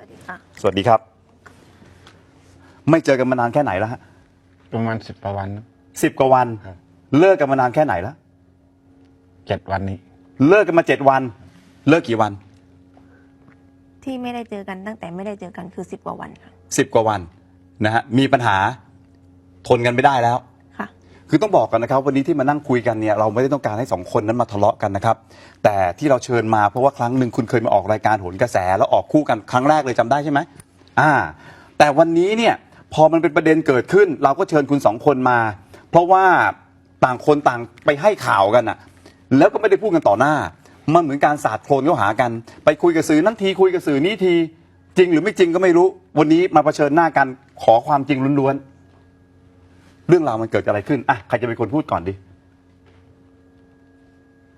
วัสดีค่ะสวัสดีครับไม่เจอกันมานานแค่ไหนแล้วฮะประมาณ10 กว่าวัน10 กว่าวันเลิกกันมานานแค่ไหนแล้ว7 วันนี้เลิกกันมา7 วันเลิกกี่วันที่ไม่ได้เจอกันตั้งแต่ไม่ได้เจอกันคือ10 กว่าวันค่ะ10 กว่าวันนะฮะมีปัญหาทนกันไม่ได้แล้วค่ะคือต้องบอกกันนะครับวันนี้ที่มานั่งคุยกันเนี่ยเราไม่ได้ต้องการให้2 คนนั้นมาทะเลาะกันนะครับแต่ที่เราเชิญมาเพราะว่าครั้งหนึ่งคุณเคยมาออกรายการโหนกระแสแล้วออกคู่กันครั้งแรกเลยจำได้ใช่ไหมแต่วันนี้เนี่ยพอมันเป็นประเด็นเกิดขึ้นเราก็เชิญคุณ2 คนมาเพราะว่าต่างคนต่างไปให้ข่าวกันอะแล้วก็ไม่ได้พูดกันต่อหน้ามันเหมือนการสาดโคลนเข้าหากันไปคุยกับสื่อนั่นทีคุยกับสื่อนี้ทีจริงหรือไม่จริงก็ไม่รู้วันนี้มาเผชิญหน้ากันขอความจริงล้วนๆเรื่องราวมันเกิดอะไรขึ้นใครจะเป็นคนพูดก่อนดี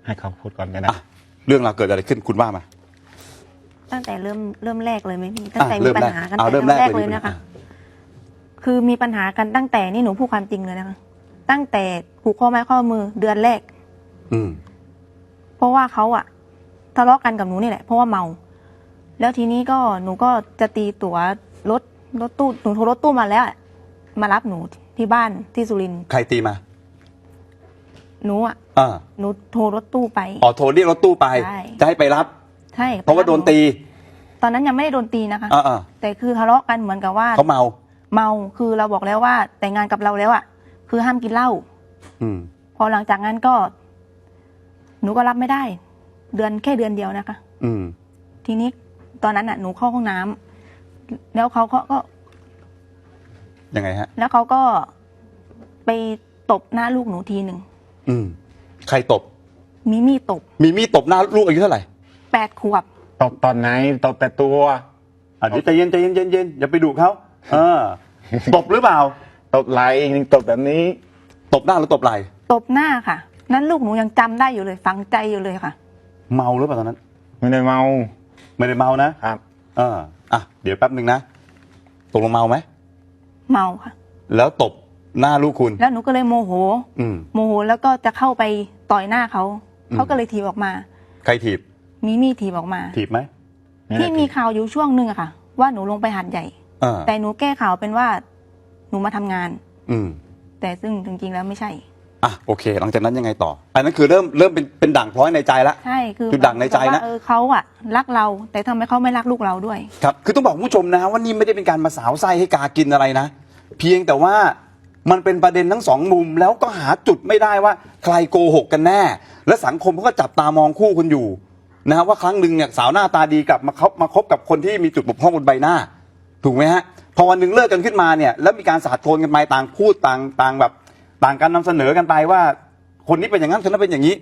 ให้เขาพูดก่อนกันนะเรื่องราวเกิดอะไรขึ้นคุณว่ามาตั้งแต่เริ่มแรกเลยไหมพี่ตั้งแต่มีปัญหากันแต่เริ่มแรกเลยนะคะคือมีปัญหากันตั้งแต่นี่หนูพูดความจริงเลยนะคะตั้งแต่ผูกข้อไม้ข้อมือเดือนแรกเพราะว่าเขาทะเลาะกันกับหนูนี่แหละเพราะว่าเมาแล้วทีนี้ก็หนูก็จะตีตั๋วรถตู้หนูโทรรถตู้มาแล้วมารับหนูที่บ้านที่สุรินทร์ใครตีมาหนูหนูโทรรถตู้ไปโทรเรียกรถตู้ไปจะให้ไปรับใช่เพราะว่าโดนตีตอนนั้นยังไม่ได้โดนตีนะคะแต่คือทะเลาะกันเหมือนกับว่าเขาเมาคือเราบอกแล้วว่าแต่งงานกับเราแล้วคือห้ามกินเหล้าพอหลังจากนั้นก็หนูก็รับไม่ได้แค่เดือนเดียวนะคะทีนี้ตอนนั้นหนูเข้าห้องน้ำแล้วเขาก็ยังไงฮะแล้วเขาก็ไปตบหน้าลูกหนูทีหนึ่งใครตบมีมีดตบหน้าลูกอายุเท่าไหร่8 ขวบตบตอนไหนตบแต่ตัวเดี๋ยวใจเย็นอย่าไปดุเขาตบหรือเปล่าตบไหล่ยังตบแบบนี้ตบหน้าหรือตบไหล่ตบหน้าค่ะนั้นลูกหนูยังจำได้อยู่เลยฝังใจอยู่เลยค่ะเมาหรือเปล่าตอนนั้นไม่ได้เมานะครับเดี๋ยวแป๊บนึงนะตกลงเมาไหมเมาค่ะแล้วตบหน้าลูกคุณแล้วหนูก็เลยโมโหแล้วก็จะเข้าไปต่อยหน้าเขาก็เลยถีบออกมาใครถีบมีมีดถีบออกมาถีบไหมที่มีข่าวอยู่ช่วงนึงค่ะว่าหนูลงไปหาดใหญ่แต่หนูแก้ข่าวเป็นว่าหนูมาทำงานแต่ซึ่งจริงๆแล้วไม่ใช่โอเคหลังจากนั้นยังไงต่ออันนั้นคือเริ่มเป็นด่างพร้อยในใจละใช่คือจุดด่างในใจนะเขารักเราแต่ทำไมเขาไม่รักลูกเราด้วยครับคือต้องบอกผู้ชมนะว่านี่ไม่ได้เป็นการมาสาวไส้ให้กากินอะไรนะเพียงแต่ว่ามันเป็นประเด็นทั้ง2 มุมแล้วก็หาจุดไม่ได้ว่าใครโกหกกันแน่และสังคมเขาก็จับตามองคู่คุณอยู่นะว่าครั้งหนึ่งเนี่ยสาวหน้าตาดีกลับมาคบกับคนที่มีจุดบกพร่องบนใบหน้าถูกไหมฮะพอวันหนึ่งเลิกกันขึ้นมาเนี่ยแล้วมีการสาดโคลนกันไปต่างพูดต่างแบบต่างกันนำเสนอกันไปว่าคนนี้เป็นอย่างนั้นคนนั้นเป็นอย่างนี้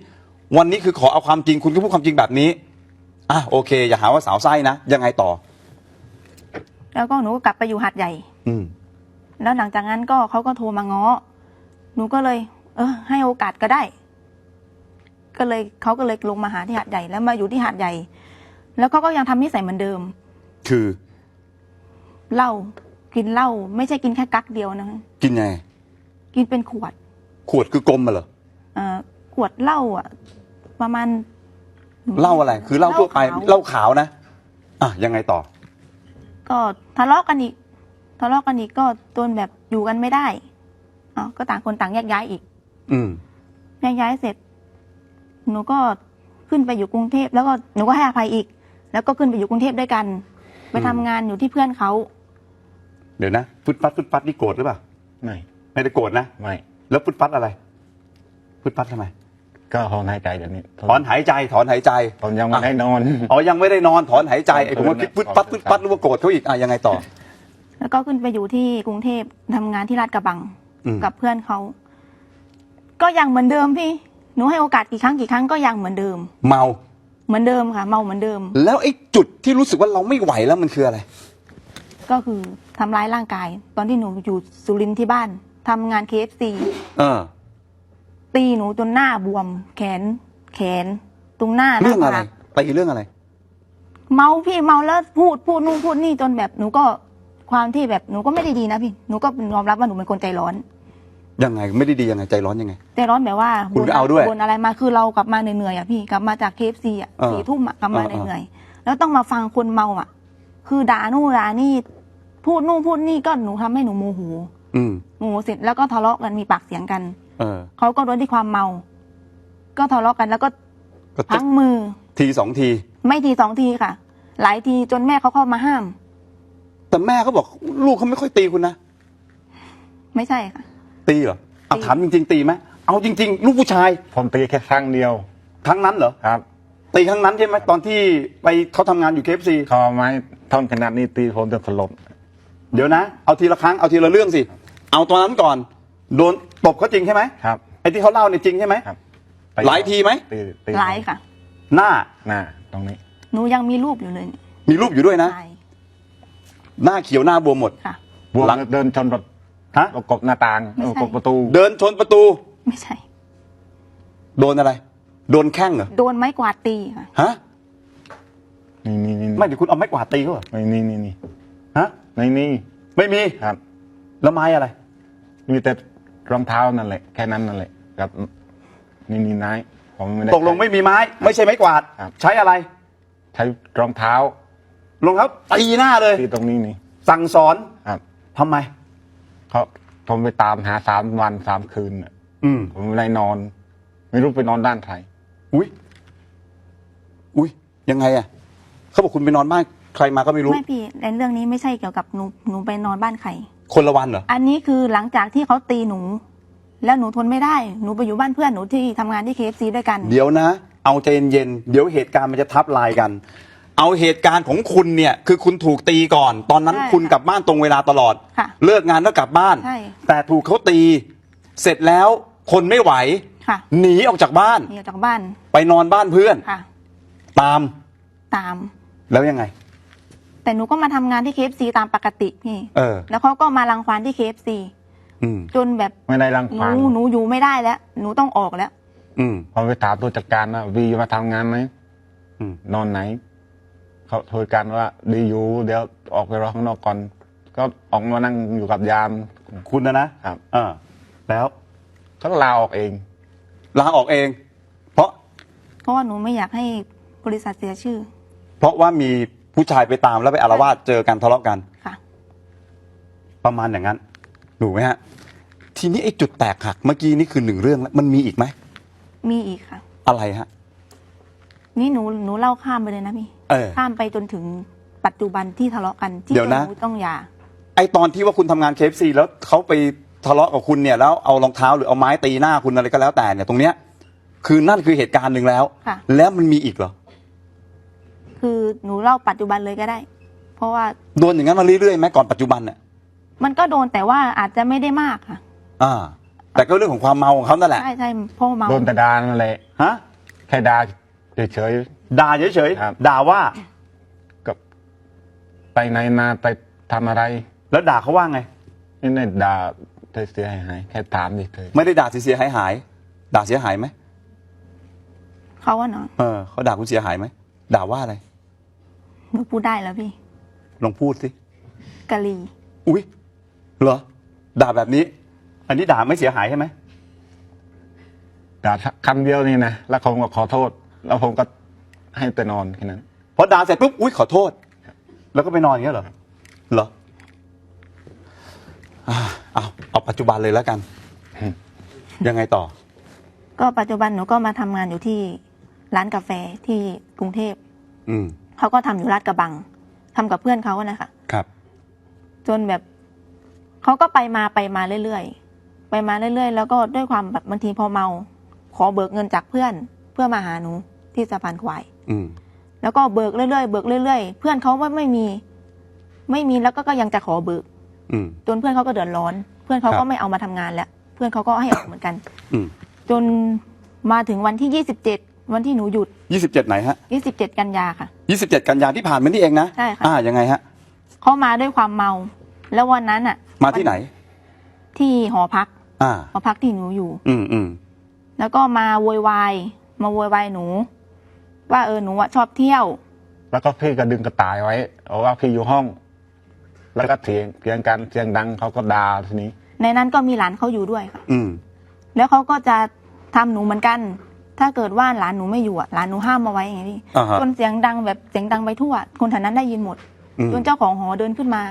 วันนี้คือขอเอาความจริงคุณก็พูดความจริงแบบนี้โอเคอย่าหาว่าสาวไส้นะยังไงต่อแล้วก็หนูก็กลับไปอยู่หาดใหญ่แล้วหลังจากนั้นก็เขาก็โทรมาง้อหนูก็เลยให้โอกาสก็ได้เขาก็เลยลงมาหาที่หาดใหญ่แล้วมาอยู่ที่หาดใหญ่แล้วเขาก็ยังทำนิสัยเหมือนเดิมคือเหล้ากินเหล้าไม่ใช่กินแค่กั๊กเดียวนะกินไงกินเป็นขวดคือกลมมาเหรอขวดเหล้าประมาณเหล้าอะไรคือเหล้าทั่วไปเหล้าขาวนะยังไงต่อก็ทะเลาะกันอีกก็จนแบบอยู่กันไม่ได้ก็ต่างคนต่างแยกย้ายอีกแยกย้ายเสร็จหนูก็ขึ้นไปอยู่กรุงเทพแล้วก็หนูก็ให้อภัยอีกแล้วก็ขึ้นไปอยู่กรุงเทพด้วยกันไปทำงานอยู่ที่เพื่อนเขาเดี๋ยวนะฟุดฟัดนี่โกรธหรือเปล่าไม่ได้โกรธนะไม่แล้วฟุดฟัดอะไรฟุดฟัดทำไมก็ถอนหายใจแบบนี้ถอนหายใจผมยังไม่ได้นอนยังไม่ได้นอนถอนหายใจผมว่าคิดฟุดฟัดหรือว่าโกรธเขาอีกยังไงต่อแล้วก็ขึ้นไปอยู่ที่กรุงเทพทำงานที่ลาดกระบังกับเพื่อนเขาก็ยังเหมือนเดิมพี่หนูให้โอกาสกี่ครั้งก็ยังเหมือนเดิมเมาเหมือนเดิมค่ะเมาเหมือนเดิมแล้วไอ้จุดที่รู้สึกว่าเราไม่ไหวแล้วมันคืออะไรก็คือทำร้ายร่างกายตอนที่หนูอยู่สุรินทร์ที่บ้านทำงาน KFC ตีหนูจนหน้าบวมแขนตรงหน้าเรื่องอะไรไปเรื่องอะไรเมาพี่เมาแล้วพูดนู่นพูดนี่จนแบบหนูก็ความที่แบบหนูก็ไม่ได้ดีนะพี่หนูก็ยอมรับว่าหนูเป็นคนใจร้อนยังไงไม่ได้ดียังไงใจร้อนยังไงใจร้อนแบบว่าคุณเอาด้วยบนอะไรมาคือเรากลับมาเหนื่อยพี่กลับมาจาก KFC 4 ทุ่มกลับมาเหนื่อยแล้วต้องมาฟังคนเมา คือด่านู่นด่านี่พูดนู่นพูดนี่ก็หนูทำให้หนูโมโห โมโหเสร็จแล้วก็ทะเลาะกันมีปากเสียงกันเขาก็โดนที่ความเมา ก็ทะเลาะกันแล้วก็พังมือทีสองทีไม่ทีสองทีค่ะ หลายทีจนแม่เขาเข้ามาห้าม แต่แม่เขาบอกลูกเขาไม่ค่อยตีคุณนะไม่ใช่ค่ะตีเหรอเอาถามจริงๆตีไหมเอาจริงๆลูกผู้ชายผมตีแค่ครั้งเดียวครั้งนั้นเหรอครับตีครั้งนั้นใช่ไหมตอนที่ไปเขาทำงานอยู่KFCเขาไม้ท่อนขนาดนี้ตีผมจนสลบเดี๋ยวนะเอาทีละครั้งเอาทีละเรื่องสิเอาตอนนั้นก่อนโดนตบเขาจริงใช่ไหมครับไอ้ที่เขาเล่าเนี่ยจริงใช่ไหมครับหลายทีไหมหลายค่ะหน้าตรงนี้หนูยังมีรูปอยู่เลยมีรูปอยู่ด้วยนะหน้าเขียวหน้าบวมหมดค่ะบวมเดินชนรถประกบหน้าต่างประกบประตูเดินชนประตูไม่ใช่โดนอะไรโดนแข้งเหรอโดนไม้กวาดตีค่ะฮะนี่ไม่เดี๋ยวคุณเอาไม้กวาดตีเขาเหรอไม่นี่ฮะไม่มีครับแล้วไม้อะไรมีแต่รองเท้านั่นแหละแค่นั้นนั่นแหละกับนี่นายผมไม่ได้ตกลงไม่มีไม้ไม่ใช่ไม้กวาดใช้อะไรใช้รองเท้ารองเท้าตีหน้าเลยตีตรงนี้นี่สั่งสอนครับทำไมเขาผมไปตามหา3 วัน 3 คืนผมไม่ได้นอนไม่รู้ไปนอนด้านใครอุ้ยยังไงอ่ะเขาบอกคุณไปนอนบ้านใครมาก็ไม่รู้ไม่พี่ในเรื่องนี้ไม่ใช่เกี่ยวกับหนูไปนอนบ้านใครคนละวันเหรออันนี้คือหลังจากที่เขาตีหนูแล้วหนูทนไม่ได้หนูไปอยู่บ้านเพื่อนหนูที่ทำงานที่KFCด้วยกันเดี๋ยวนะเอาใจเย็นๆเดี๋ยวเหตุการณ์มันจะทับลายกันเอาเหตุการณ์ของคุณเนี่ยคือคุณถูกตีก่อนตอนนั้นคุณกลับบ้านตรงเวลาตลอดเลิกงานแล้วกลับบ้านแต่ถูกเขาตีเสร็จแล้วคนไม่ไหวหนีออกจากบ้านไปนอนบ้านเพื่อนตามแล้วยังไงแต่หนูก็มาทำงานที่KFCตามปกติพี่แล้วเขาก็มารังควานที่KFCจนแบบไม่ได้รังควานหนูอยู่ไม่ได้แล้วหนูต้องออกแล้วพอไปถามตัวจัดการว่าวีมาทำงานไหมนอนไหนเขาโทรกันว่าดีอยู่เดี๋ยวออกไปรอข้างนอกก่อนก็ออกมานั่งอยู่กับยามคุณนะครับแล้วเขาลาออกเองเพราะว่าหนูไม่อยากให้บริษัทเสียชื่อเพราะว่ามีผู้ชายไปตามแล้วไปอาละวาดเจอกันทะเลาะกันค่ะประมาณอย่างนั้นถูกไหมฮะทีนี้ไอ้จุดแตกหักเมื่อกี้นี่คือ1 เรื่องแล้วมันมีอีกไหมมีอีกค่ะอะไรฮะนี่หนูเล่าข้ามไปเลยนะพี่ข้ามไปจนถึงปัจจุบันที่ทะเลาะกันที่เดี๋ยวนะต้องหย่าไอตอนที่ว่าคุณทำงานKFCแล้วเขาไปทะเลาะกับคุณเนี่ยแล้วเอารองเท้าหรือเอาไม้ตีหน้าคุณอะไรก็แล้วแต่เนี่ยตรงเนี้ยคือนั่นคือเหตุการณ์หนึ่งแล้วแล้วมันมีอีกเหรอคือหนูเล่าปัจจุบันเลยก็ได้ เพราะว่าโดนอย่างนั้นมาเรื่อยๆไหมก่อนปัจจุบันเนี่ยมันก็โดนแต่ว่าอาจจะไม่ได้มากค่ะแต่ก็เรื่องของความเมาของเขานั่นแหละใช่พ่อเมาโดนแต่ด่านั่นแหละแค่ด่าเฉยด่าเฉยด่าว่ากับไปไหนมาไปทำอะไรแล้วด่าเขาว่าไงไม่ได้ด่าเสียหายแค่ถามเฉยไม่ได้ด่าเสียหายด่าเสียหายไหมเขาว่าเนาะเขาด่าคุณเสียหายไหมด่าว่าอะไรหนูพูดได้แล้วพี่ลองพูดสิกะลีอุ๊ยเหรอด่าแบบนี้อันนี้ด่าไม่เสียหายใช่ไหมด่าคำเดียวนี่นะแล้วผมก็ขอโทษแล้วผมก็ให้ไปนอนแค่นั้นพอด่าเสร็จปุ๊บอุ๊ยขอโทษแล้วก็ไปนอนอย่างเงี้ยเหรอเอาปัจจุบันเลยแล้วกันยังไงต่อก็ปัจจุบันหนูก็มาทำงานอยู่ที่ร้านกาแฟที่กรุงเทพเขาก็ทำอยู่ลาดกระบังทำกับเพื่อนเขานะคะครับจนแบบเขาก็ไปมาเรื่อยๆแล้วก็ด้วยความแบบบางทีพอเมาขอเบิกเงินจากเพื่อนเพื่อมาหาหนูที่สะพานควายแล้วก็เบิกเรื่อยๆเเพื่อนเขาว่าไม่มีแล้วก็ยังจะขอเบิกจนเพื่อนเขาก็เดือดร้อนเพื่อนเขาก็ไม่เอามาทำงานแล้วเพื่อนเขาก็ให้ออกเหมือนกันจนมาถึงวันที่27วันที่หนูหยุด27ไหนฮะ27กันยาค่ะ27กันยาที่ผ่านมานี่เองนะใช่ค่ะยังไงฮะเขามาด้วยความเมาแล้ววันนั้นมาที่ไหนที่หอพักที่หนูอยู่แล้วก็มาโวยวายหนูว่าหนูชอบเที่ยวแล้วก็พี่ก็ดึงกระต่ายไว้เอาว่าพี่อยู่ห้องแล้วก็เถียงกันเสียงดังเขาก็ด่าทีนี้ในนั้นก็มีหลานเขาอยู่ด้วยค่ะแล้วเขาก็จะทำหนูเหมือนกันถ้าเกิดว่าหลานหนูไม่อยู่หลานหนูห้ามมาไว้อย่างนี้จนเสียงดังไปทั่วคนแถวนั้นได้ยินหมด จนเจ้าของหอเดินขึ้นมา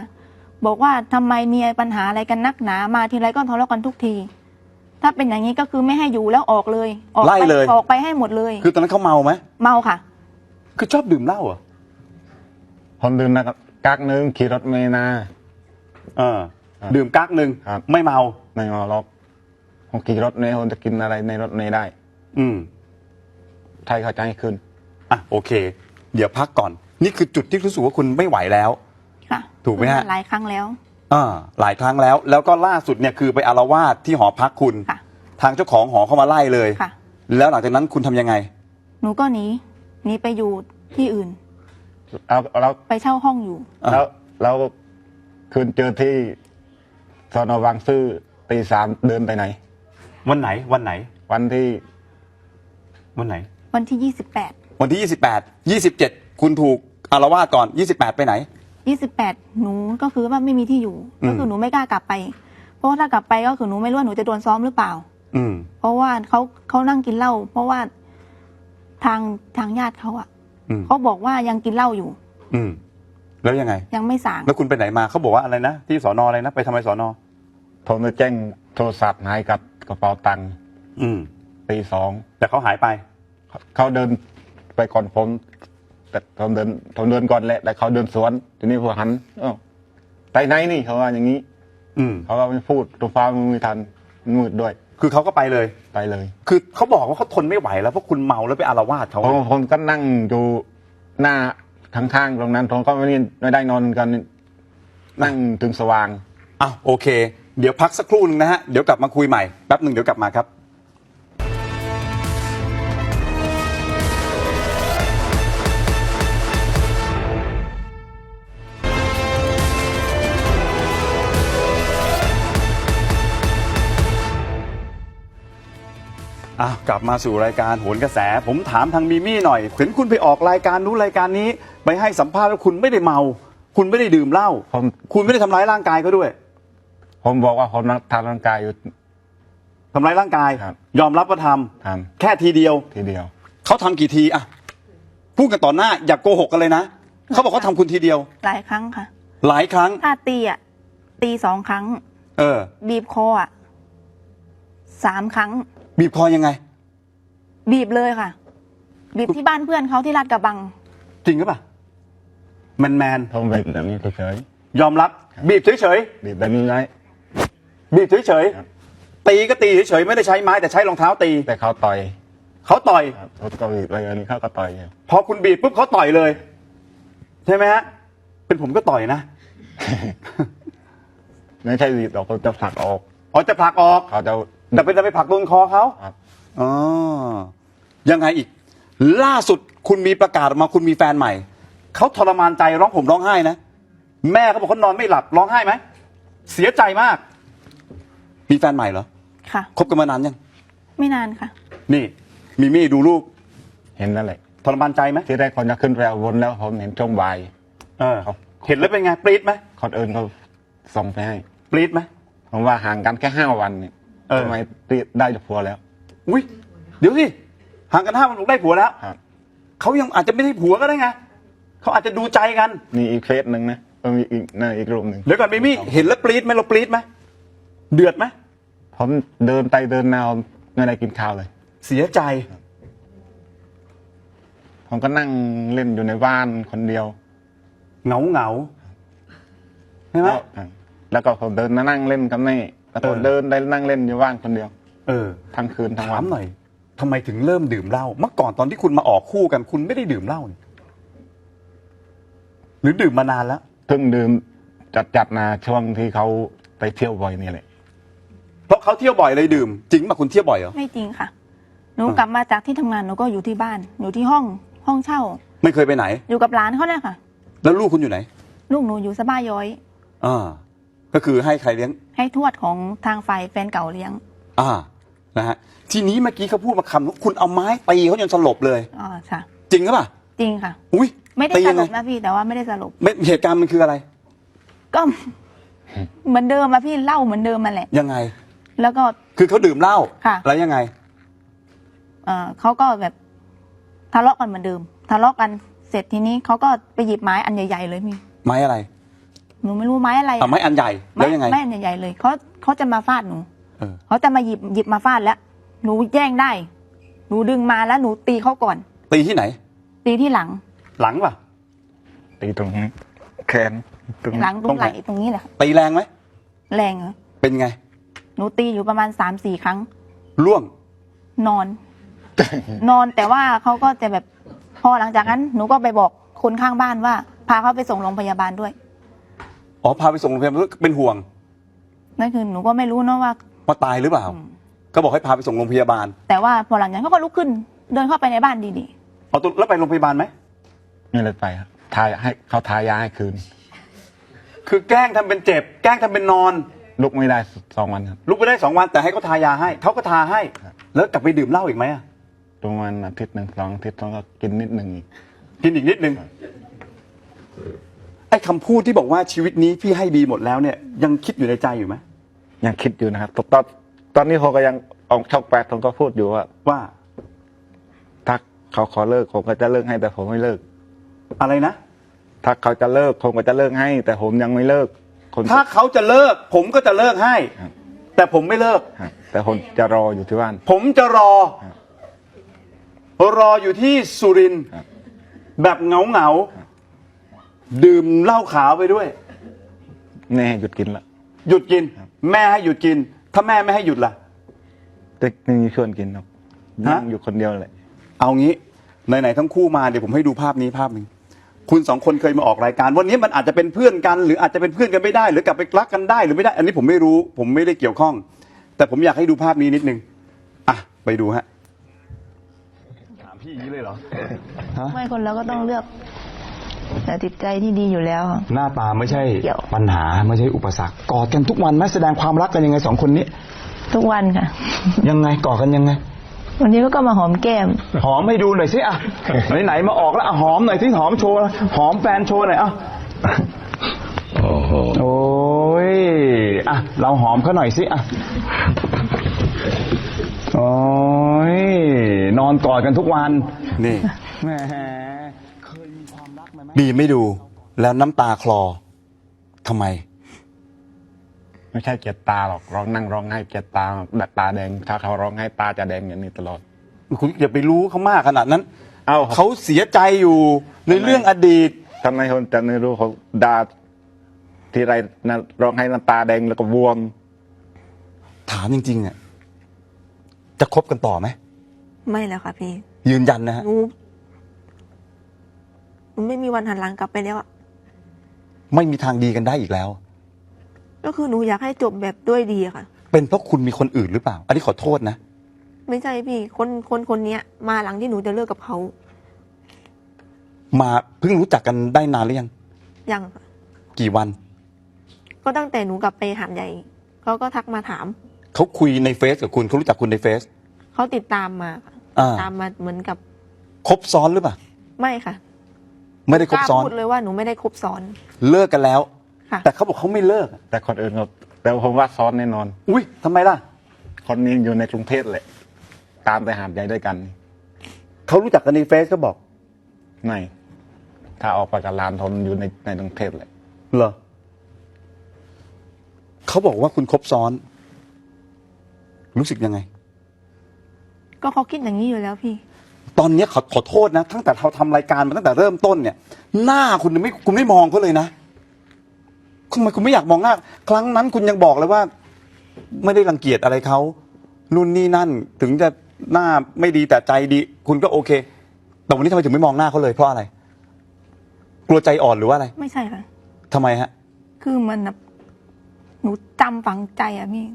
บอกว่าทำไมมีปัญหาอะไรกันนักหนามาทีไรก็ทะเลาะกันทุกที ถ้าเป็นอย่างนี้ก็คือไม่ให้อยู่แล้วออกเลยออก ไล่ ไป เลย ออกไปให้หมดเลย คือตอนนั้นเขาเมาไหม เมาค่ะ คือชอบดื่มเหล้าเหรอ คนดื่มนะกักนึงขี่รถเมล์นา เออ ดื่มกั๊กหนึ่ง ครับ ไม่เมา ไม่มาล็อกผมขี่รถเนี่ยผมจะกินอะไรในรถเมล์ได้ อืม ไทยเข้าใจขึ้น อ่ะโอเค เดี๋ยวพักก่อน นี่คือจุดที่รู้สึกว่าคุณไม่ไหวแล้ว ค่ะ ถูกไหมฮะ หลายครั้งแล้ว หลายครั้งแล้ว แล้วก็ล่าสุดเนี่ยคือไปอาละวาดที่หอพักคุณ ค่ะ ทางเจ้าของหอเข้ามาไล่เลย ค่ะ แล้วหลังจากนั้นคุณทำยังไง หนูก็หนีไปอยู่ที่อื่น แล้ว ไปเช่าห้องอยู่ แล้วคืนเจอที่สอนอบางซื่อตีสามเดินไปไหน วันไหน วันไหน วันที่ วันไหน วันที่ 28 วันที่ 28 27 คุณถูกอาละวาดก่อน 28 ไปไหน 28 หนูก็คือว่าไม่มีที่อยู่ ก็คือหนูไม่กล้ากลับไป เพราะว่าถ้ากลับไปก็คือหนูไม่รู้ว่าหนูจะโดนซ้อมหรือเปล่า อืม เพราะว่าเขานั่งกินเหล้า เพราะว่าทางญาติเขาอะ อืม เขาบอกว่ายังกินเหล้าอยู่ อืม แล้วยังไง ยังไม่สาง แล้วคุณไปไหนมาเขาบอกว่าอะไรนะ ที่สอนออะไรนะ ไปทำไมสอนอ ผมจะแจ้งโทรศัพท์หายกับกระเป๋าตังค์ อืม ตีสอง แต่เขาหายไป เขาเดินไปก่อนผมแต่ผมเดินก่อนแหละแต่เขาเดินสวนทีนี้ผมหันอ้าวไปไหนนี่เขาว่าอย่างนี้ อืม เขาก็ไม่พูดตัวฟ้าไม่ทันมืดด้วย คือเขาก็ไปเลย ไปเลย คือเขาบอกว่าเขาทนไม่ไหวแล้วเพราะคุณเมาแล้วไปอาละวาดเขา ผมก็นั่งอยู่หน้าข้างๆตรงนั้นผมก็ไม่ได้นอนกัน นั่งถึงสว่าง อ้าวโอเค เดี๋ยวพักสักครู่หนึ่งนะฮะ เดี๋ยวกลับมาคุยใหม่ แป๊บหนึ่งเดี๋ยวกลับมาครับ กลับมาสู่รายการโหนกระแส ผมถามทางมิมี่หน่อยเห็นคุณไปออกรายการนู้นรายการนี้ ไปให้สัมภาษณ์ว่าคุณไม่ได้เมา คุณไม่ได้ดื่มเหล้า คุณไม่ได้ทำร้ายร่างกายเขาด้วย ผมบอกว่าผมทำร่างกายอยู่ ทำร้ายร่างกาย ครับ ยอมรับว่าท ท ำแค่ทีเดียว ำทีเดียว เขาทำกี่ทีอะพูดกันต่อหน้าอย่าโกหกกันเลยนะเขาบอกเขาทำคุณทีเดียว หลายครั้งค่ะ หลายครั้ง ถ้าตีอะตี2 ครั้ง เออ บีบคออะ3 ครั้ง บีบคอยังไง บีบเลยค่ะ บีบที่บ้านเพื่อนเขาที่ลาดกระบัง จริงหรือเปล่าแมน ผมแบบนี้เฉย ยอมรับ บีบเฉย ๆบีบแบบนี้ไว้ ๆบีบเฉย ครับ ๆตีก็ตีเฉยๆไม่ได้ใช้ไม้แต่ใช้รองเท้าตี แต่เขาต่อย เขาต่อย ครับเขาก็บีบอะไรนี้เขาก็ต่อย พอคุณบีบปุ๊บเขาต่อยเลย ใช่ไหมฮะเป็นผมก็ต่อยนะ ไม่ใช่บีบเราเขาจะผลักออก อ๋อจะผลักออก เขาจะ แต่เป็นจะไปผลักโดนคอเขา ครับ อ๋อยังไงอีก ล่าสุดคุณมีประกาศออกมาคุณมีแฟนใหม่เขาทรมานใจร้องผมร้องไห้นะแม่เขาบอกเขานอนไม่หลับร้องไห้ไหมเสียใจมาก มีแฟนใหม่เหรอ ค่ะ คบกันมานานยัง ไม่นานค่ะ นี่มิมี่ดูลูก เห็นนั่นแหละ ทรมานใจไหม ที่แรกคนจะขึ้นไปเอาวนแล้วผมเห็นช่วงบ่าย เออ ครับ เห็นแล้วเป็นไงปรี๊ดไหม คนอื่นเขาส่งไปให้ ปรี๊ดไหม ผมว่าห่างกันแค่5 วันเนี่ย เออ ทำไมได้ผัวแล้ว อุ้ยเดี๋ยวสิห่างกัน5 วันบอกได้ผัวแล้ว ครับ เขายังอาจจะไม่ได้ผัวก็ได้ไงเขาอาจจะดูใจกัน มีอีกเฟสหนึ่งนะก็มีอีกรูปหนึ่ง เดี๋ยวก่อนมิมี่เห็นแล้วปรี๊ดไหมเราปรี๊ดไหมเดือดไหม ผมเดินไปเดินมาไม่ได้กินข้าวเลย เสียใจ ผมก็นั่งเล่นอยู่ในบ้านคนเดียว เหงาใช่ไหม แล้วก็ผมเดินมานั่งเล่นกับแม่แล้วก็ เออ เดินได้นั่งเล่นอยู่บ้านคนเดียว เออ ทั้งคืนทั้ง ถา วั ม น หน่อยทำไมถึงเริ่มดื่มเหล้าเมื่อก่อนตอนที่คุณมาออกคู่กันคุณไม่ได้ดื่มเหล้านี่หรือดื่มมานานแล้ว เพิ่งดื่มจัดมาช่วงที่เขาไปเที่ยวบ่อยนี่แหละ เพราะเขาเที่ยวบ่อยเลยดื่ม จริงป่ะคุณเที่ยวบ่อยเหรอ ไม่จริงค่ะ หนูกลับมาจากที่ทำงานหนูก็อยู่ที่บ้าน อยู่ที่ห้องเช่า ไม่เคยไปไหน อยู่กับหลานเขาเนี่ยค่ะ แล้วลูกคุณอยู่ไหน ลูกหนูอยู่สะบ้าย้อย ก็คือให้ใครเลี้ยง ให้ทวดของทางฝ่ายแฟนเก่าเลี้ยง นะฮะทีนี้เมื่อกี้เขาพูดมาคำว่าคุณเอาไม้ตีเขาจนสลบเลย อ๋อค่ะ จริงหรือเปล่า จริงค่ะ อุ้ย ไม่ได้ ตี ส ยัง ล ไง บนะพี่แต่ว่าไม่ได้สลบ ไม่เหตุการณ์มันคืออะไร ก็ เหมือนเดิมอะพี่เล่าเหมือนเดิมมาแหละ ยังไง แล้วก็ คือเขาดื่มเหล้า ค่ะ แล้วยังไง เขาก็แบบทะเลาะกันเหมือนเดิม ทะเลาะกันเสร็จทีนี้เขาก็ไปหยิบไม้อันใหญ่ๆเลยพี่ ไม้อะไร หนูไม่รู้ไม้อะไร ไม้อันใหญ่แล้วยังไง ไม่ใหญ่ๆเลยเขาจะมาฟาดหนู เออ เขาจะมาหยิบมาฟาดแล้ว หนูแย่งได้ หนูดึงมาแล้วหนูตีเขาก่อน ตีที่ไหน ตีที่หลัง หลังป่ะ ตีตรงแขนตรง หลังตรงไหล่ตรงนี้แหละค่ะ ตีแรงไหม แรงเหรอ เป็นไง หนูตีอยู่ประมาณ3-4 ครั้ง ร่วง นอน นอนแต่ว่าเขาก็จะแบบพอหลังจากนั้น หนูก็ไปบอกคนข้างบ้านว่า พาเขาไปส่งโรงพยาบาลด้วย อ๋อพาไปส่งโรงพยาบาลเป็นห่วง นั่นคือหนูก็ไม่รู้เนอะว่า ว่าตายหรือเปล่า ก็บอกให้พาไปส่งโรงพยาบาล แต่ว่าพอหลังจากนั้นเขาก็ลุกขึ้น เดินเข้าไปในบ้านดี เอาตัวแล้วไปโรงพยาบาลไหม ไม่เลยไปครับทายให้เขาทายาให้คืน คือแกล้งทำเป็นเจ็บ แกล้งทำเป็นนอน ลุกไม่ได้2 วันครับ ลุกไปได้2 วันแต่ให้เขาทายาให้เขาก็ทาให้ แล้วกลับไปดื่มเหล้าอีกไหมอะ ประมาณอาทิตย์หนึ่ง2 อาทิตย์ต้องก็กินนิดหนึ่งอีก กินอีกนิดนึงไอ้คำพูดที่บอกว่าชีวิตนี้พี่ให้บีหมดแล้วเนี่ยยังคิดอยู่ในใจอยู่ไหม ยังคิดอยู่นะครับตอนนี้ผมก็ยังออกช่อง8ผมก็พูดอยู่ว่า ว่า ถ้าเขาขอเลิกผมก็จะเลิกให้แต่ผมไม่เลิก อะไรนะ ถ้าเขาจะเลิกผมก็จะเลิกให้ แต่ผมยังไม่เลิกคน ถ้าเขาจะเลิก ผมก็จะเลิกให้ ครับ แต่ผมไม่เลิก ครับแต่ผมจะรออยู่ที่บ้าน ผมจะรอ ครับ รออยู่ที่สุรินทร์ ครับ แบบเหงาดื่มเหล้าขาวไปด้วย แน่หยุดกินละ หยุดกิน แม่ให้หยุดกิน ถ้าแม่ไม่ให้หยุดล่ะ แต่ไม่มีชวนกินครับ ฮะ นั่งอยู่คนเดียวเลย เอางี้ไหนๆทั้งคู่มาเดี๋ยวผมให้ดูภาพนี้ภาพหนึ่งคุณสองคนเคยมาออกรายการ วันนี้มันอาจจะเป็นเพื่อนกัน หรืออาจจะเป็นเพื่อนกันไม่ได้ หรือกลับไปรักกันได้หรือไม่ได้ อันนี้ผมไม่รู้ ผมไม่ได้เกี่ยวข้อง แต่ผมอยากให้ดูภาพนี้นิดนึงอ่ะไปดูฮะถามพี่อย่างนี้เลยเหรอ ๆ ไม่คนเราก็ต้องเลือก แต่จิตใจที่ดีอยู่แล้วค่ะ หน้าตาไม่ใช่ เกี่ยว ปัญหาไม่ใช่อุปสรรคกอดกันทุกวันไหมแสดงความรักกันยังไงสองคนนี้ ทุกวันค่ะ ยังไงกอดกันยังไง วันนี้ก็มาหอมแก้ม หอมให้ดูหน่อยสิอ่ะไหนๆมาออกแล้วอ่ะหอมหน่อยที่หอมโชว์หอมแฟนโชว์หน่อยอ่ะโอ้ยอ่ะเราหอมเขาหน่อยสิอ่ะโอ้ยนอนกอดกันทุกวันนี่แหมเคยมีความรักไหมบีไม่ดูแล้วน้ำตาคลอทำไม ไม่ใช่เจ็บตาหรอกร้องนั่งร้องไห้เจ็บตาตาแดงถ้าเขาร้องไห้ตาจะแดงอย่างนี้ตลอด คุณอย่าไปรู้เขามากขนาดนั้น เอ้า เขาเสียใจอยู่ในเรื่องอดีต ทำไมคนจะไม่รู้เขาด่าทีไรนะร้องไห้น้ำตาแดงแล้วก็บวม ถามจริงๆอ่ะจะคบกันต่อไหม ไม่แล้วค่ะพี่ ยืนยันนะฮะ หนูไม่มีวันหันหลังกลับไปแล้วอะ ไม่มีทางดีกันได้อีกแล้ว ก็คือหนูอยากให้จบแบบด้วยดีอะค่ะ เป็นเพราะคุณมีคนอื่นหรือเปล่า อันนี้ขอโทษนะ ไม่ใช่พี่ คนเนี้ย มาหลังที่หนูจะเลิกกับเขา มาเพิ่งรู้จักกันได้นานหรือยัง ยังค่ะ กี่วัน ก็ตั้งแต่หนูกลับไปหาดใหญ่เขาก็ทักมาถาม เขาคุยในเฟซกับคุณเขารู้จักคุณในเฟซ เขาติดตามมาค่ะ อ่า ตามมาเหมือนกับ คบซ้อนหรือเปล่า ไม่ค่ะ ไม่ได้คบซ้อน กล้าพูดเลยว่าหนูไม่ได้คบซ้อน เลิกกันแล้ว ค่ะ แต่เขาบอกเขาไม่เลิก แต่คนอื่นก็แต่ผมว่าซ้อนแน่นอน อุ้ยทำไมล่ะ คนนี้อยู่ในกรุงเทพเลยตามไปหาดใหญ่ด้วยกัน เขารู้จักกันในเฟซเขาบอก ไม่ถ้าออกไปกับลานทนอยู่ในกรุงเทพเลย เหรอเขาบอกว่าคุณคบซ้อน รู้สึกยังไง ก็เขาคิดอย่างนี้อยู่แล้วพี่ ตอนเนี้ยขอโทษนะตั้งแต่เราทำรายการมาตั้งแต่เริ่มต้นเนี่ย หน้าคุณไม่มองเขาเลยนะทำไมคุณไม่อยากมองหน้า ครั้งนั้นคุณยังบอกเลยว่า ไม่ได้รังเกียจอะไรเขานู่นนี่นั่น ถึงจะหน้าไม่ดีแต่ใจดี คุณก็โอเค แต่วันนี้ทำไมถึงไม่มองหน้าเขาเลยเพราะอะไร กลัวใจอ่อนหรือว่าอะไร ไม่ใช่ค่ะ ทำไมฮะ คือมันแบบหนูจำฝังใจอะพี่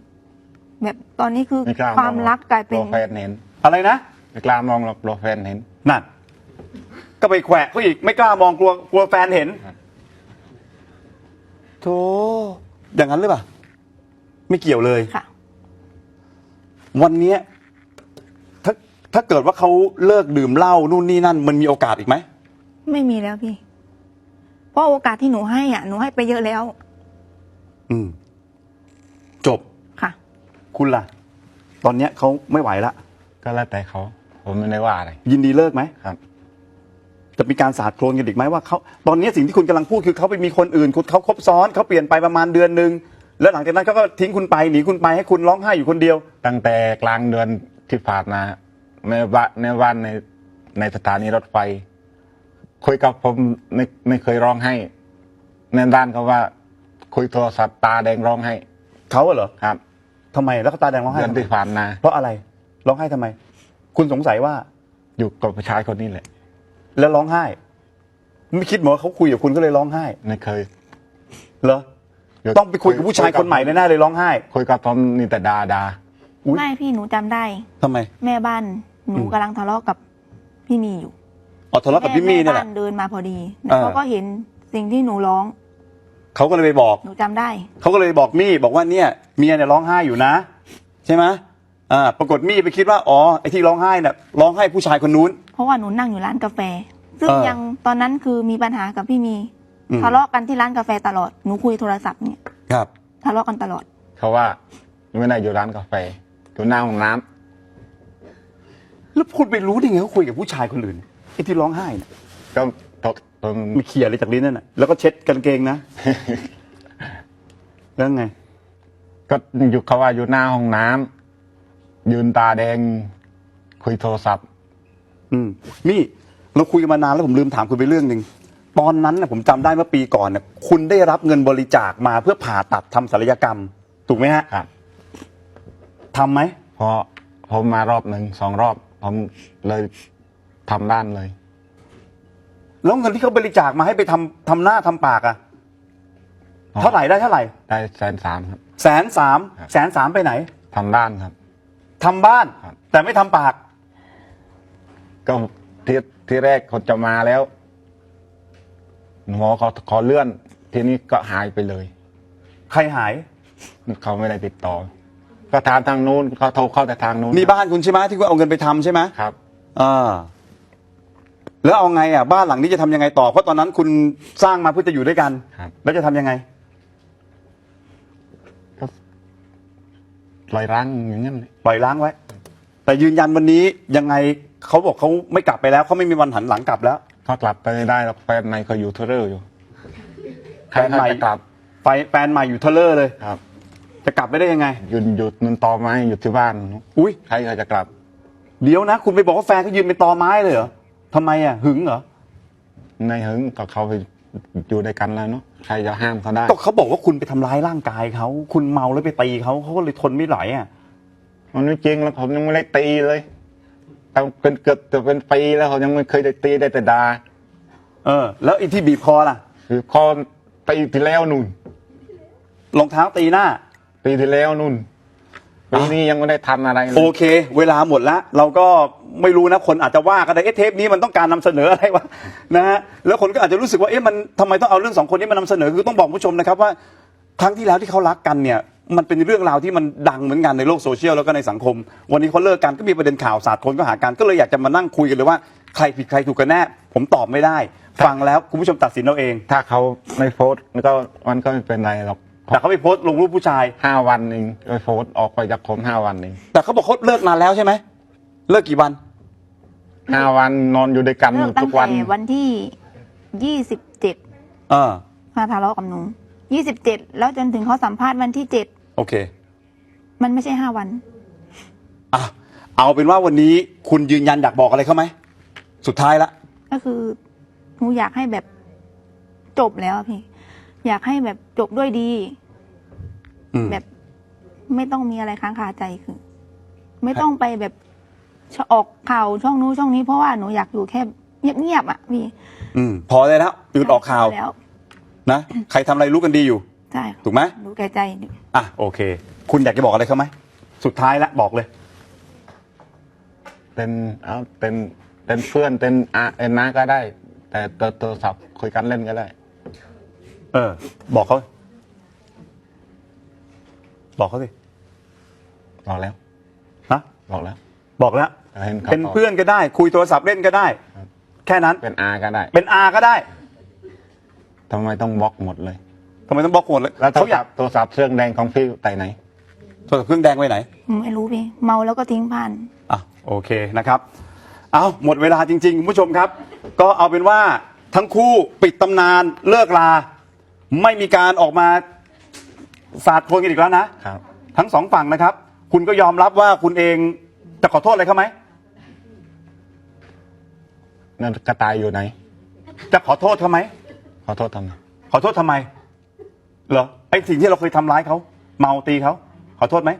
แบบตอนนี้คือ ไม่กล้ามอง ความรักกลายเป็น กลัวแฟนเห็น อะไรนะ ไม่กล้ามองหรอกกลัวแฟนเห็น นั่น ก็ไปแขวะเขาอีก ไม่กล้ามองกลัวแฟนเห็น ครับ โธ่อย่างนั้นหรือเปล่า ไม่เกี่ยวเลย ค่ะ วันเนี้ยถ้าเกิดว่าเขาเลิกดื่มเหล้านู่นนี่นั่น มันมีโอกาสอีกไหม ไม่มีแล้วพี่ เพราะโอกาสที่หนูให้อ่ะหนูให้ไปเยอะแล้ว อืม จบ ค่ะ คุณล่ะ ตอนเนี้ยเขาไม่ไหวละ ก็แล้วแต่เขาผมไม่ได้ว่าอะไร ยินดีเลิกไหม ครับ จะมีการสาดโคลนกันอีกไหมว่าเขาตอนนี้สิ่งที่คุณกำลังพูดคือเขาไปมีคนอื่นคุณเขาคบซ้อนเขาเปลี่ยนไปประมาณเดือนหนึ่งแล้วหลังจากนั้นเขาก็ทิ้งคุณไปหนีคุณไปให้คุณร้องไห้อยู่คนเดียว ตั้งแต่กลางเดือนที่ผ่านมาในวันในสถานีรถไฟ คุยกับผมไม่เคยร้องไห้ในด้านเขาว่า คุยโทรศัพท์ตาแดงร้องไห้ เขาเหรอ ครับ ทำไมแล้วเขาตาแดงร้องไห้ เดือนที่ผ่านมา เพราะอะไรร้องไห้ทำไม คุณสงสัยว่า อยู่กับผู้ชายคนนี้แหละ แล้วร้องไห้ ไม่คิดเหรอว่าเขาคุยกับคุณก็เลยร้องไห้ ไม่เคย เหรอต้องไปคุยกับผู้ชายคนใหม่แน่ๆเลยร้องไห้ คุยกับผมนี่แต่ดา อุ๊ย ไม่พี่หนูจำได้ ทำไม แม่บ้านหนูกำลังทะเลาะกับพี่มีอยู่ อ๋อทะเลาะกับพี่มี่เนี่ยแห บ้า ละ นเดินมาพอดีแล้วเขาก็เห็นสิ่งที่หนูร้อง เขาก็เลยไปบอก หนูจำได้ เขาก็เลยบอกมี่บอกว่าเนี่ยเมียเนี่ยร้องไห้อยู่นะ ใช่ไหมปรากฏมี่ไปคิดว่าอ๋อไอ้ที่ร้องไห้เนี่ยร้องไห้ผู้ชายคนนู้น เพราะว่าหนูนั่งอยู่ร้านกาแฟ ซึ่ง เออ ยังตอนนั้นคือมีปัญหากับพี่มี อืม ทะเลาะกันที่ร้านกาแฟตลอดหนูคุยโทรศัพท์เนี่ย ครับ ทะเลาะกันตลอด ๆเขาว่าไม่ได้อยู่ร้านกาแฟอยู่หน้าห้องน้ำ แล้วคุณไปรู้ได้ไงเขาคุยกับผู้ชายคนอื่นไอ้ที่ร้องไห้เนี่ย ก็ตก มีเขี่ยอะไรจากลิ้นนั่นน่ะแล้วก็เช็ดกางเกงนะ แล้วไง ก็อยู่เขาว่าอยู่หน้าห้องน้ำยืนตาแดง คุยโทรศัพท์ มี่เราคุยกันมานานแล้วผมลืมถามคุณไปเรื่องหนึ่งตอนนั้นนะผมจำได้เมื่อปีก่อนเนี่ยคุณได้รับเงินบริจาคมาเพื่อผ่าตัดทำศัลยกรรม ถูกไหมฮะ ครับ ทำไหม พอผมมารอบหนึ่ง2 รอบ ผมเลยทำด้านเลย แล้วเงินที่เขาบริจาคมาให้ไปทำหน้าทำปากอะเท่าไหร่ได้เท่าไหร่ ได้130,000ครับ 130,000 130,000ไปไหน ทำด้านครับ ทำบ้าน ครับ แต่ไม่ทำปาก ก็ที่แรกเขาจะมาแล้วหมอเขาขอเลื่อน ทีนี้ก็หายไปเลย ใครหาย เขาไม่ได้ติดต่อ ก็ถามทางนู้นเขาโทรเข้าแต่ทางนู้น นี่บ้านคุณใช่ไหมที่คุณเอาเงินไปทำใช่ไหม ครับ แล้วเอาไงอ่ะบ้านหลังนี้จะทำยังไงต่อเพราะตอนนั้นคุณสร้างมาเพื่อจะอยู่ด้วยกัน ครับ แล้วจะทำยังไง ก็ปล่อยร้างอย่างนั้นเลย ปล่อยล้างไว้ แต่ยืนยันวันนี้ยังไงเขาบอกเขาไม่กลับไปแล้วเขาไม่มีวันหันหลังกลับแล้ว เขากลับไปไม่ได้หรอกแฟนในเขาอยู่เทอร์เรอร์อยู่ แฟนใหม่ จะกลับ แฟนใหม่อยู่เทเลอร์เลย ครับ จะกลับไปได้ยังไง หยุดมันต่อไม้หยุดที่บ้าน อุ้ย ใครเขาจะกลับ เดี๋ยวนะ คุณไปบอกว่าแฟนเขายืนเป็นตอไม้เลยเหรอทำไมอ่ะหึงเหรอ ในหึงก็เขาไปอยู่ด้วยกันแล้วเนาะใครจะห้ามเขาได้ ก็เขาบอกว่าคุณไปทำร้ายร่างกายเขาคุณเมาแล้วไปตีเขาเขาก็เลยทนไม่ไหวอ่ะ มันไม่จริงแล้วผมยังไม่ได้ตีเลยแต่เป็นเกือบจะเป็นปีแล้วเขายังไม่เคยได้ตีได้แต่ด่า แล้วไอ้ที่บีบคอล่ะ คือคอปีที่แล้วนู่น รองเท้าตีหน้า ปีที่แล้วนู่นปีนี้ยังไม่ได้ทำอะไรเล โอย เค เวลาหมดแล้ว เราก็ไม่รู้นะคนอาจจะว่ากันได้เทปนี้มันต้องการนำเสนออะไรวะนะฮะแล้วคนก็อาจจะรู้สึกว่ามันทำไมต้องเอาเรื่องสองคนนี้มานำเสนอคือต้องบอกผู้ชมนะครับว่าครั้งที่แล้วที่เขารักกันเนี่ยมันเป็นเรื่องราวที่มันดังเหมือนกันในโลกโซเชียลแล้วก็ในสังคม วันนี้เขาเลิกกันก็มีประเด็นข่าวสาดคนก็หากันก็เลยอยากจะมานั่งคุยกันเลยว่าใครผิดใครถูกกันแน่ผมตอบไม่ได้ ฟังแล้วคุณผู้ชมตัดสินเอาเอง ถ้าเขาไม่โพสต์ก็มันก็ไม่เป็นไรหรอก แต่เขาไปโพสต์ลงรูปผู้ชาย 5 วันเองไปโพสต์ออกไปจากผม5 วันเอง แต่เขาบอกเขาเลิกนานแล้วใช่ไหมเลิกกี่วัน 5 วันนอนอยู่ด้วยกัน เลิกตั้ ทุ ง กวัน แต่วันที่27 เออ มาทะเลาะกับหนู27แล้วจนถึงเขาสัมภาษณ์วันที่7โอเค มันไม่ใช่5 วัน อ่ะเอาเป็นว่าวันนี้คุณยืนยันอยากบอกอะไรเขาไหมสุดท้ายละ ก็คือหนูอยากให้แบบจบแล้วอะพี่ อยากให้แบบจบด้วยดี แบบไม่ต้องมีอะไรค้างคาใจคือ ไม่ต้องไปแบบออกข่าวช่องนู้นช่องนี้เพราะว่าหนูอยากอยู่แค่เงียบๆอ่ะพี่ พอได้แล้วหยุดออกข่าว แล้ว นะใครทำอะไรรู้กันดีอยู่ ใช่ค่ะ ถูกไหม รู้แก่ใจ อ่ะโอเค คุณอยากจะบอกอะไรเขาไหมสุดท้ายละบอกเลย เป็นเพื่อนเป็นน้าก็ได้ แต่โทรศัพท์คุยกันเล่นก็ได้ บอกเขาสิ บอกแล้ว นะ บอกแล้ว บอกแล้ว เห็นเขา เป็นเพื่อนก็ได้ คุยโทรศัพท์เล่นก็ได้ แค่นั้น เป็นอาก็ได้ เป็นอาก็ได้ ทำไมต้องบล็อกหมดเลย ทำไมต้องบล็อกหมดเลย แล้วโทร เขาอยา ศั ก พท์โทรศัพท์เครื่องแดงของพี่ไต่ไหน โทรศัพท์เครื่องแดงไว้ไหน ไม่รู้พี่ เมาแล้วก็ทิ้งผ่าน อ่ะโอเคนะครับ เอาหมดเวลาจริงๆคุณผู้ชมครับ ก็เอาเป็นว่าทั้งคู่ปิดตำนานเลิกลา ไม่มีการออกมาสาดโคลนกันอีกแล้วนะครับ ทั้งสองฝั่งนะครับ คุณก็ยอมรับว่าคุณเองจะขอโทษอะไรเขาไหม นั่นกระต่ายอยู่ไหน จะขอโทษเขาไหม ขอโทษทำไม ขอโทษทำไมเหรอไอ้สิ่งที่เราเคยทำร้ายเขาเมาตีเขาขอโทษไหม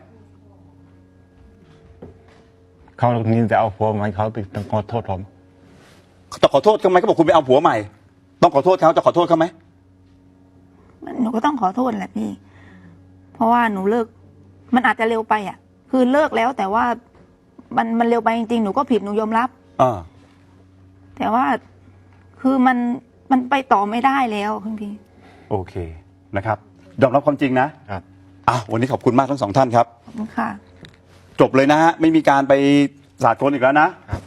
เขานี่จะเอาผัวไหมเขาต้องขอโทษผม จะขอโทษเขาไหมเขาบอกคุณไปเอาผัวใหม่ ต้องขอโทษเขาจะขอโทษเขาไหม หนูก็ต้องขอโทษแหละพี่ เพราะว่าหนูเลิก มันอาจจะเร็วไปอ่ะ คือเลิกแล้วแต่ว่ามันเร็วไปจริงๆ หนูก็ผิดหนูยอมรับ แต่ว่าคือมันไปต่อไม่ได้แล้วคุณพี่ โอเคนะครับยอมรับความจริงนะครับวันนี้ขอบคุณมากทั้งสองท่านครับ ขอบคุณค่ะ จบเลยนะฮะไม่มีการไปสาดโคลนอีกแล้วนะ ครับ